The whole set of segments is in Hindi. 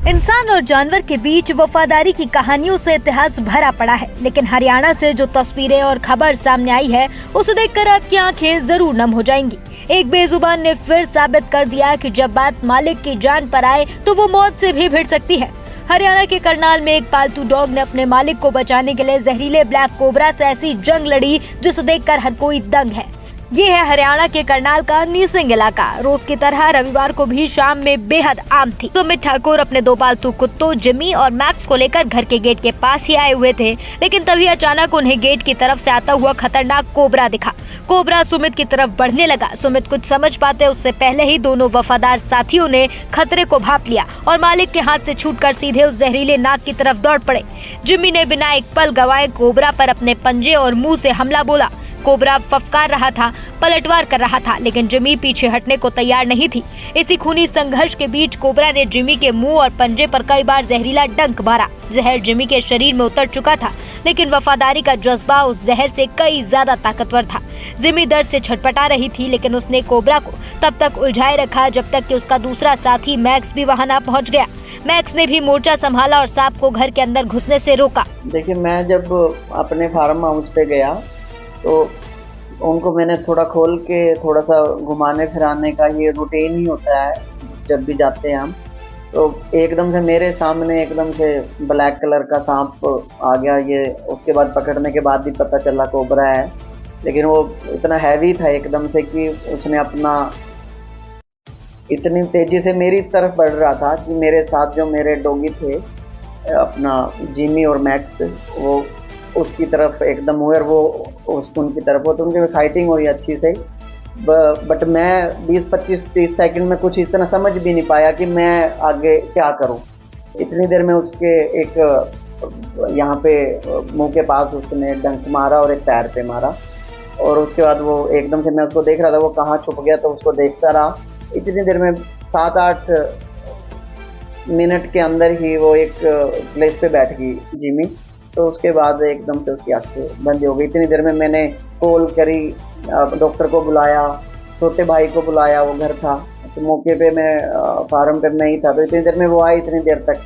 इंसान और जानवर के बीच वफादारी की कहानियों से इतिहास भरा पड़ा है, लेकिन हरियाणा से जो तस्वीरें और खबर सामने आई है उसे देखकर आपकी आंखें जरूर नम हो जाएंगी। एक बेजुबान ने फिर साबित कर दिया कि जब बात मालिक की जान पर आए तो वो मौत से भी भिड़ सकती है। हरियाणा के करनाल में एक पालतू डॉग ने अपने मालिक को बचाने के लिए जहरीले ब्लैक कोबरा से ऐसी जंग लड़ी जिसे देखकर हर कोई दंग है। ये है हरियाणा के करनाल का नीसिंग इलाका। रोज की तरह रविवार को भी शाम में बेहद आम थी। सुमित ठाकुर अपने दो पालतू कुत्तों जिमी और मैक्स को लेकर घर के गेट के पास ही आए हुए थे, लेकिन तभी अचानक उन्हें गेट की तरफ से आता हुआ खतरनाक कोबरा दिखा। कोबरा सुमित की तरफ बढ़ने लगा। सुमित कुछ समझ पाते उससे पहले ही दोनों वफादार साथियों ने खतरे को भांप लिया और मालिक के हाथ से छूटकर सीधे उस जहरीले नाग की तरफ दौड़ पड़े। जिमी ने बिना एक पल गवाए कोबरा पर अपने पंजे और मुंह से हमला बोला। कोबरा फफकार रहा था, पलटवार कर रहा था, लेकिन जिमी पीछे हटने को तैयार नहीं थी। इसी खूनी संघर्ष के बीच कोबरा ने जिमी के मुंह और पंजे पर कई बार जहरीला डंक मारा। जहर जिमी के शरीर में उतर चुका था, लेकिन वफादारी का जज्बा उस जहर से कई ज्यादा ताकतवर था। जिमी दर्द से छटपटा रही थी, लेकिन उसने कोबरा को तब तक उलझाए रखा जब तक कि उसका दूसरा साथी मैक्स भी वहां न पहुंच गया। मैक्स ने भी मोर्चा संभाला और सांप को घर के अंदर घुसने से रोका। देखिए, मैं जब अपने फार्म हाउस पे गया तो उनको मैंने थोड़ा खोल के थोड़ा सा घुमाने फिराने का ये रूटीन ही होता है जब भी जाते हैं हम। तो एकदम से मेरे सामने एकदम से ब्लैक कलर का सांप आ गया। ये उसके बाद पकड़ने के बाद भी पता चला कोबरा है, लेकिन वो इतना हैवी था एकदम से कि उसने अपना इतनी तेजी से मेरी तरफ बढ़ रहा था कि मेरे साथ जो मेरे डॉगी थे अपना जिमी और मैक्स, वो उसकी तरफ एकदम हुए और वो उसको उनकी तरफ हो, तो उनकी फाइटिंग हुई अच्छी से। बट मैं 20-25-30 सेकंड में कुछ इस तरह समझ भी नहीं पाया कि मैं आगे क्या करूं। इतनी देर में उसके एक यहाँ पे मुंह के पास उसने डंक मारा और एक पैर पे मारा, और उसके बाद वो एकदम से मैं उसको देख रहा था वो कहाँ छुप गया, तो उसको देखता रहा। इतनी देर में 7-8 मिनट के अंदर ही वो एक प्लेस पे बैठ गई जिमी। तो उसके बाद एकदम से उसकी आंखें बंद हो गई। इतनी देर में मैंने कॉल करी, डॉक्टर को बुलाया, छोटे भाई को बुलाया, वो घर था तो मौके पे मैं फार्म पे नहीं था, तो इतनी देर में वो आई। इतनी देर तक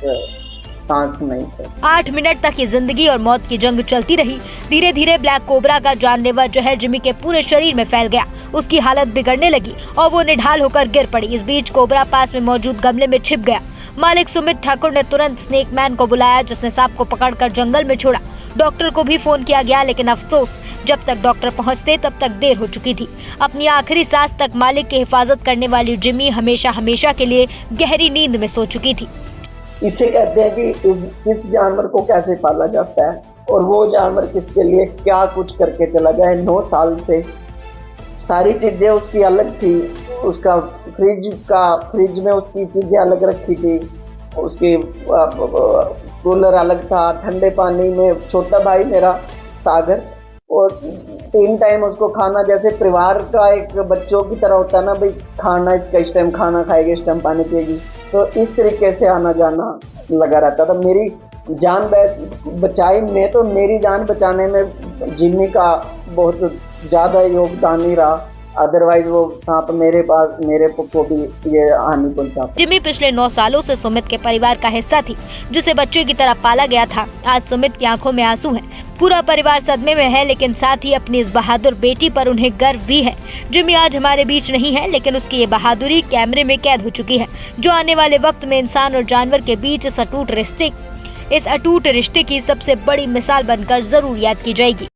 सांस नहीं था। 8 मिनट तक ये जिंदगी और मौत की जंग चलती रही। धीरे धीरे ब्लैक कोबरा का जानलेवा जहर जिमी के पूरे शरीर में फैल गया। उसकी हालत बिगड़ने लगी और वो निढाल होकर गिर पड़ी। इस बीच कोबरा पास में मौजूद गमले में छिप गया। मालिक सुमित ठाकुर ने तुरंत स्नेक मैन को बुलाया, जिसने सांप को पकड़कर जंगल में छोड़ा। डॉक्टर को भी फोन किया गया, लेकिन अफसोस जब तक डॉक्टर पहुंचते तब तक देर हो चुकी थी। अपनी आखिरी सांस तक मालिक की हिफाजत करने वाली जिमी हमेशा हमेशा के लिए गहरी नींद में सो चुकी थी। इसे कहते हैं कि इस जानवर को कैसे पाला जाता है और वो जानवर किसके लिए क्या कुछ करके चला जाए। 9 साल से सारी चीजें उसकी अलग थी। उसका फ्रिज में उसकी चीजें अलग रखी थी, उसकी कूलर अलग था, ठंडे पानी में छोटा भाई मेरा सागर, और 3 टाइम उसको खाना, जैसे परिवार का एक बच्चों की तरह होता है ना, भाई खाना इसका इस टाइम खाना खाएगी, इस टाइम पानी पिएगी, तो इस तरीके से आना जाना लगा रहता था। मेरी जान बचाई, मैं तो मेरी जान बचाने में जिमी का बहुत ज़्यादा योगदान ही रहा, अदरवाइज वो सांप मेरे को भी ये हानि पहुंचा। जिमी पिछले 9 सालों से सुमित के परिवार का हिस्सा थी, जिसे बच्चों की तरह पाला गया था। आज सुमित की आंखों में आंसू हैं। पूरा परिवार सदमे में है, लेकिन साथ ही अपनी इस बहादुर बेटी पर उन्हें गर्व भी है। जिमी आज हमारे बीच नहीं है, लेकिन उसकी ये बहादुरी कैमरे में कैद हो चुकी है, जो आने वाले वक्त में इंसान और जानवर के बीच इस अटूट रिश्ते की सबसे बड़ी मिसाल बनकर जरूर याद की जाएगी।